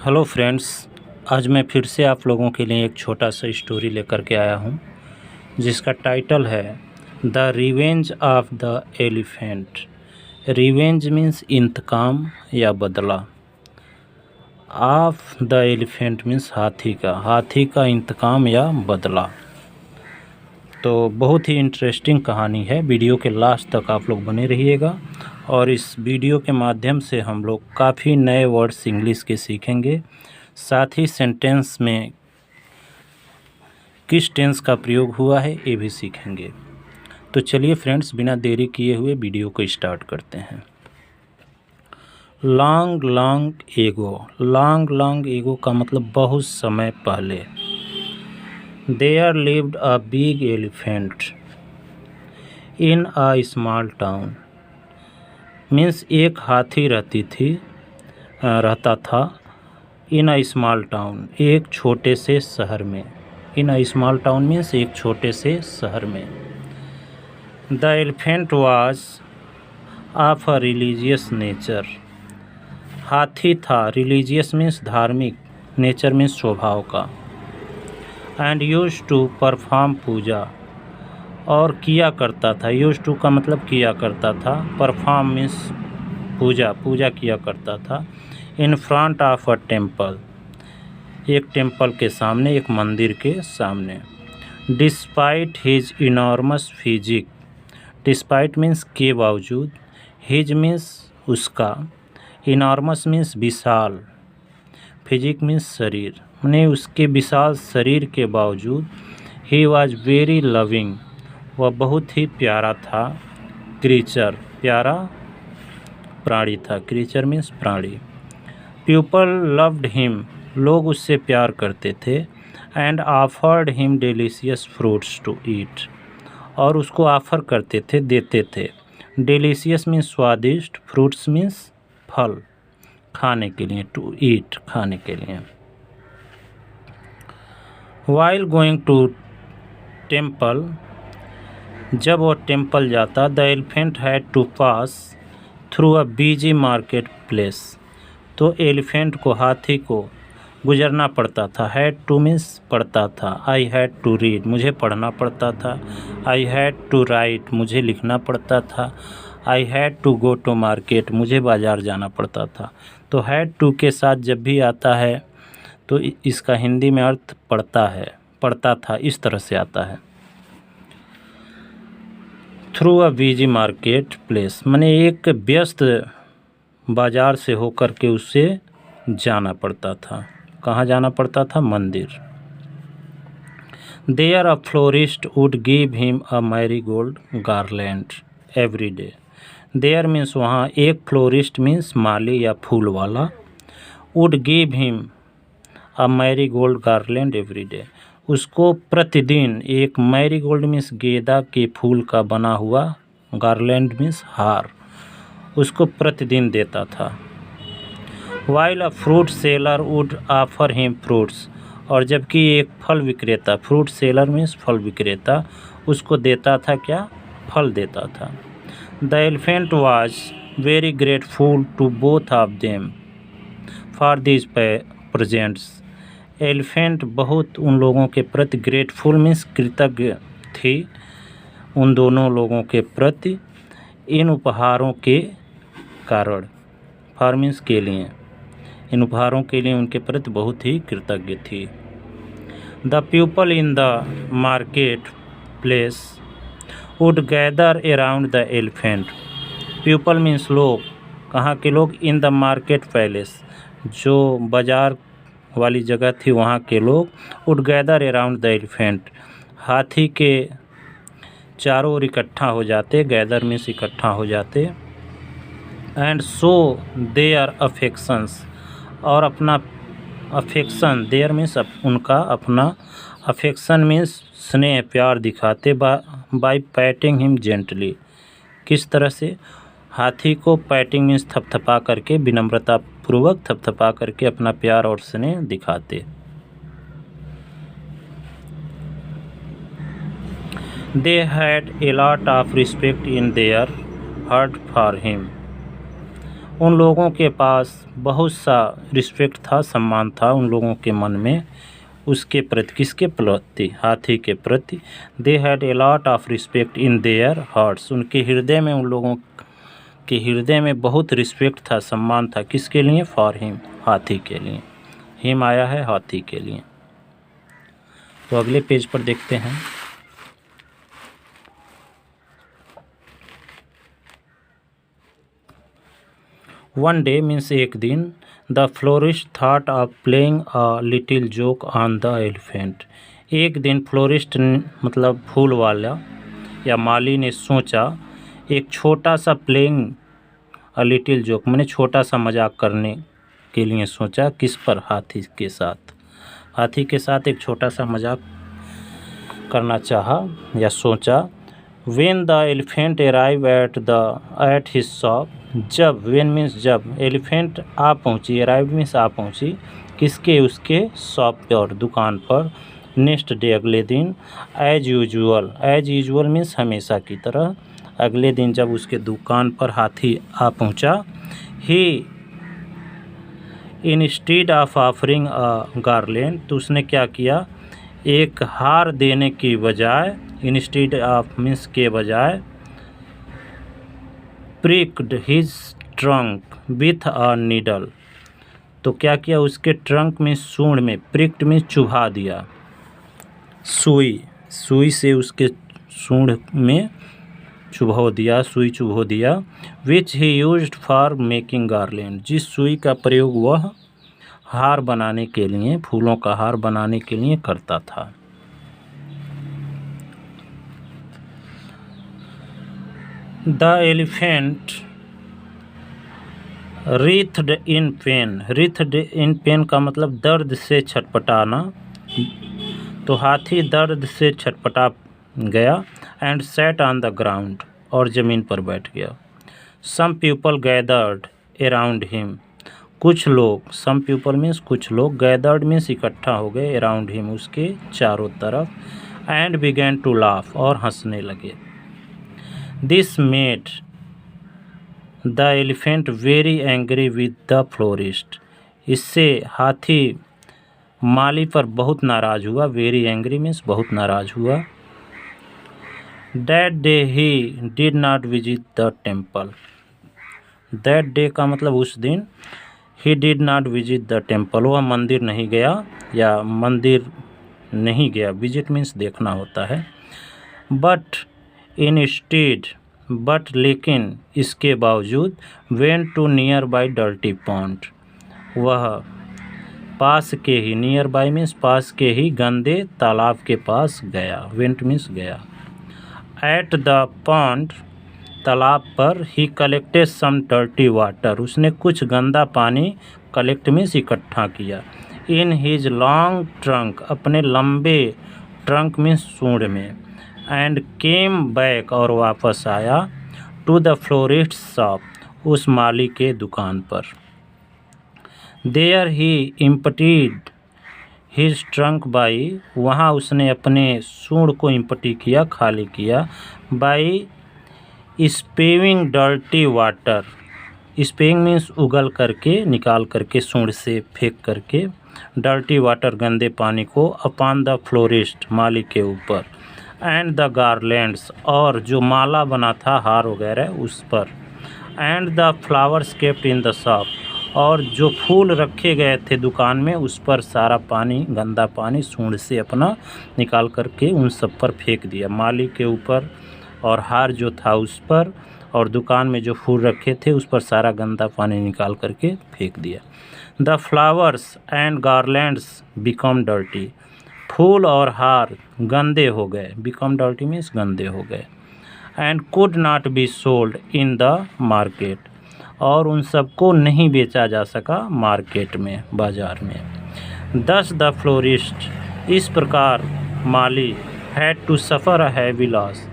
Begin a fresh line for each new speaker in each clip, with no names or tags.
Hello friends, आज मैं फिर से आप लोगों के लिए एक छोटा सा स्टोरी लेकर के आया हूँ जिसका टाइटल है the revenge of the elephant. Revenge means इंतकाम या बदला, ऑफ द एलिफेंट मीन्स हाथी का इंतकाम या बदला। तो बहुत ही इंटरेस्टिंग कहानी है। वीडियो के लास्ट तक आप लोग बने रहिएगा और इस वीडियो के माध्यम से हम लोग काफ़ी नए वर्ड्स इंग्लिश के सीखेंगे, साथ ही सेंटेंस में किस टेंस का प्रयोग हुआ है ये भी सीखेंगे। तो चलिए फ्रेंड्स, बिना देरी किए हुए वीडियो को स्टार्ट करते हैं। लॉन्ग लॉन्ग एगो का मतलब बहुत समय पहले। There lived a big elephant in a small town means एक हाथी रहता था इन अ स्मॉल टाउन, एक छोटे से शहर में। इन अ स्मॉल टाउन मीन्स एक छोटे से शहर में। The elephant was of a religious nature. हाथी था, रिलीजियस मीन्स धार्मिक, नेचर मीन्स स्वभाव का। एंड यूज टू परफॉर्म पूजा, और किया करता था। यूज टू का मतलब किया करता था, परफॉर्म मीन्स पूजा किया करता था। In front of a temple, एक टेम्पल के सामने, एक मंदिर के सामने। Despite his enormous physique, despite means के बावजूद, हिज मीन्स उसका, इनॉर्मस मीन्स विशाल, फिजिक मीन्स शरीर, माने उसके विशाल शरीर के बावजूद। ही वॉज वेरी लविंग, वह बहुत ही प्यारा था। क्रीचर, प्यारा प्राणी था। क्रीचर मीन्स प्राणी। पीपल लव्ड हिम, लोग उससे प्यार करते थे। And offered him delicious fruits to eat, और उसको ऑफ़र करते थे, देते थे। डिलीशियस मीन्स स्वादिष्ट, फ्रूट्स मीन्स फल, खाने के लिए, टू ईट खाने के लिए। वाइल गोइंग टू टेम्पल, जब वो टेम्पल जाता, the elephant had to pass through a busy market place, तो एलिफेंट को, हाथी को गुजरना पड़ता था। हैड टू मीन्स पढ़ता था। आई हैड टू रीड, मुझे पढ़ना पड़ता था। आई हैड टू राइट, मुझे लिखना पड़ता था। I had to go to market, मुझे बाज़ार जाना पड़ता था। तो हैड टू के साथ जब भी आता है तो इसका हिंदी में अर्थ पढ़ता था, इस तरह से आता है। Through a busy market place, माने एक व्यस्त बाज़ार से होकर के उसे जाना पड़ता था। कहाँ जाना पड़ता था? मंदिर। There a florist would give him a marigold garland every day. There means वहाँ, एक फ्लोरिस्ट मीन्स माली या फूल वाला, would give him a marigold garland every day, उसको प्रतिदिन एक मैरीगोल्ड मीन्स गेंदा के फूल का बना हुआ, गार्लैंड मीन्स हार, उसको प्रतिदिन देता था। While a fruit seller would offer him fruits, और जबकि एक फल विक्रेता, फ्रूट सेलर मीन्स फल विक्रेता, उसको देता था क्या? फल देता था। The elephant was very grateful to both of them for this presents. Elephant बहुत उन लोगों के प्रति, ग्रेटफुल मीन्स कृतज्ञ थी, उन दोनों लोगों के प्रति, इन उपहारों के कारण, फॉर मीन्स के लिए, इन उपहारों के लिए उनके प्रति बहुत ही कृतज्ञ थी। The people in the market place would gather around the elephant. People means लोग, कहाँ के लोग? इन द मार्केट पैलेस, जो बाजार वाली जगह थी वहाँ के लोग। Would gather around the elephant, हाथी के चारों ओर इकट्ठा हो जाते, गैदर मीन्स इकट्ठा हो जाते। एंड सो देयर अफेक्शंस, और अपना अफेक्शन, देयर मीन्स उनका अपना, अफेक्शन मीन्स स्नेह, प्यार दिखाते। बाय पैटिंग हिम जेंटली, किस तरह से? हाथी को पैटिंग मीन्स थपथपा करके, विनम्रता पूर्वक थपथपा करके अपना प्यार और स्नेह दिखाते। They had a lot of respect in their heart for him, उन लोगों के पास बहुत सा रिस्पेक्ट था, सम्मान था उन लोगों के मन में उसके प्रति। किसके प्रति? हाथी के प्रति। They had a lot of respect in their hearts, उनके हृदय में, उन लोगों के हृदय में बहुत रिस्पेक्ट था, सम्मान था। किसके लिए? फॉर हिम, हाथी के लिए। हिम आया है हाथी के लिए। तो अगले पेज पर देखते हैं। वन डे मीन्स एक दिन, the florist thought of playing a little joke on the elephant. एक दिन फ्लोरिस्ट मतलब फूल वाला या माली ने सोचा एक छोटा सा प्लेइंग अ लिटिल जोक, मैंने छोटा सा मजाक करने के लिए सोचा। किस पर? हाथी के साथ। हाथी के साथ एक छोटा सा मजाक करना चाहा या सोचा। When the elephant arrive at his shop, जब, वेन मीन्स जब, एलिफेंट आ पहुंची, अराइव मीन्स आ पहुंची, किसके? उसके शॉप पर, दुकान पर। नेक्स्ट डे, अगले दिन, एज यूजुअल मीन्स हमेशा की तरह। अगले दिन जब उसके दुकान पर हाथी आ पहुंचा, he instead of offering a garland, तो उसने क्या किया? एक हार देने की बजाय, इंस्टीड ऑफ मीन्स के बजाय, pricked his trunk with a needle, तो क्या किया? उसके ट्रंक में, सूंड में, प्रिक्ड में चुभा दिया, सुई से उसके सूंड में चुभो दिया, सुई चुभो दिया। Which he used for making garland, जिस सुई का प्रयोग वह हार बनाने के लिए, फूलों का हार बनाने के लिए करता था। The elephant writhed in pain, writhed in pain का मतलब दर्द से छटपटाना। तो हाथी दर्द से छटपटा गया। And sat on the ground, और ज़मीन पर बैठ गया। Some people gathered around him, कुछ लोग, सम पीपल मीन्स कुछ लोग, गैदर्ड मीन्स इकट्ठा हो गए, अराउंड हिम उसके चारों तरफ। एंड बिगैन टू लाफ, और हंसने लगे। This made the elephant very angry with the florist, इससे हाथी माली पर बहुत नाराज हुआ। वेरी एंग्री मीन्स बहुत नाराज हुआ। That day he did not visit the temple, that day का मतलब उस दिन, he did not visit the temple, वह मंदिर नहीं गया या मंदिर नहीं गया। विजिट मीन्स देखना होता है। बट इंस्टेड, बट लेकिन, इसके बावजूद, went to nearby dirty pond, वह पास के ही, नियर बाई मीन्स पास के ही, गंदे तालाब के पास गया। वेंट मीन्स गया। एट द पॉन्ड, तालाब पर, he collected some dirty water, उसने कुछ गंदा पानी, कलेक्ट मीन्स इकट्ठा किया। इन हिज लॉन्ग ट्रंक, अपने लंबे ट्रंक मीन्स सूंड में। एंड केम बैक, और वापस आया। टू द फ्लोरिस्ट शॉप, उस माली के दुकान पर। There he emptied his trunk by, वहाँ उसने अपने सूंड को इम्पटी किया, खाली किया। By spewing dirty water, spewing means उगल करके, निकाल करके, सूंड से फेंक करके, डर्टी वाटर गंदे पानी को, अपॉन द फ्लोरिस्ट माली के ऊपर। एंड द गार्लैंड्स, और जो माला बना था, हार वगैरह, उस पर। And the flowers kept in the shop, और जो फूल रखे गए थे दुकान में, उस पर सारा पानी, गंदा पानी सूंड से अपना निकाल करके उन सब पर फेंक दिया। माली के ऊपर, और हार जो था उस पर, और दुकान में जो फूल रखे थे उस पर सारा गंदा पानी निकाल करके फेंक दिया। The flowers and garlands become dirty, फूल और हार गंदे हो गए। बिकम डर्टी मीन्स गंदे हो गए। And could not be sold in the market, और उन सबको नहीं बेचा जा सका मार्केट में, बाजार में। दस द फ्लोरिस्ट, इस प्रकार माली, had to suffer a heavy loss,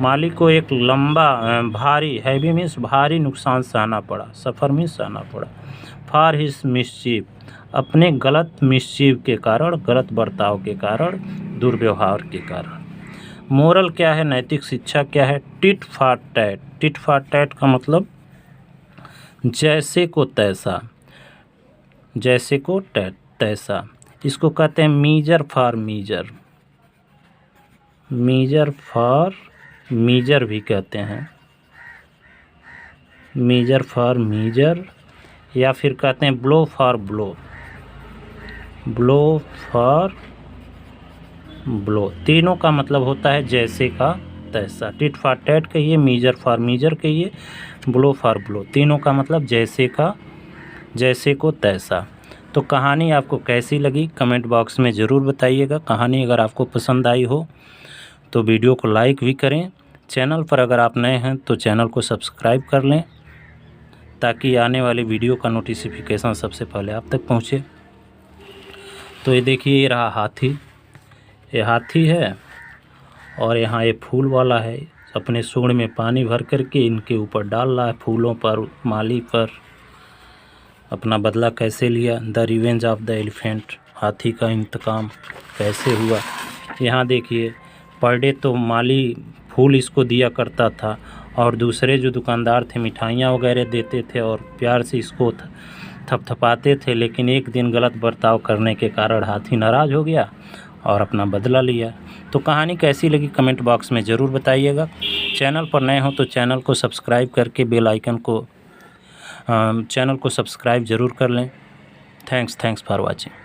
माली को एक लंबा, भारी, हैवी मीन्स भारी नुकसान सहना पड़ा। सफ़र मीन्स सहना पड़ा। फॉर हिज मिसचीफ, अपने गलत मिसचीफ के कारण, गलत बर्ताव के कारण, दुर्व्यवहार के कारण। मोरल क्या है? नैतिक शिक्षा क्या है? Tit for tat, tit for tat का मतलब जैसे को तैसा, जैसे को तैसा, इसको कहते हैं measure for measure, measure for measure भी कहते हैं, मीजर फॉर मीजर, या फिर कहते हैं blow for blow, blow for blow. तीनों का मतलब होता है जैसे का तैसा। टिट फॉर टैट कहिए, मीजर फॉर मीजर कहिए, ब्लो फॉर ब्लो, तीनों का मतलब जैसे का, जैसे को तैसा। तो कहानी आपको कैसी लगी कमेंट बॉक्स में ज़रूर बताइएगा। कहानी अगर आपको पसंद आई हो तो वीडियो को लाइक भी करें। चैनल पर अगर आप नए हैं तो चैनल को सब्सक्राइब कर लें ताकि आने वाली वीडियो का नोटिफिकेशन सबसे पहले आप तक पहुंचे। तो ये देखिए, ये रहा हाथी, ये हाथी है और यहाँ ये फूल वाला है, अपने सूंड में पानी भर करके इनके ऊपर डाल रहा है, फूलों पर, माली पर। अपना बदला कैसे लिया, the revenge of the elephant, हाथी का इंतकाम कैसे हुआ। यहाँ देखिए, पर डे तो माली फूल इसको दिया करता था और दूसरे जो दुकानदार थे मिठाइयाँ वगैरह देते थे और प्यार से इसको थपथपाते थे, लेकिन एक दिन गलत बर्ताव करने के कारण हाथी नाराज़ हो गया और अपना बदला लिया। तो कहानी कैसी लगी कमेंट बॉक्स में ज़रूर बताइएगा। चैनल पर नए हो तो चैनल को सब्सक्राइब करके बेल आइकन को चैनल को सब्सक्राइब ज़रूर कर लें। Thanks for watching.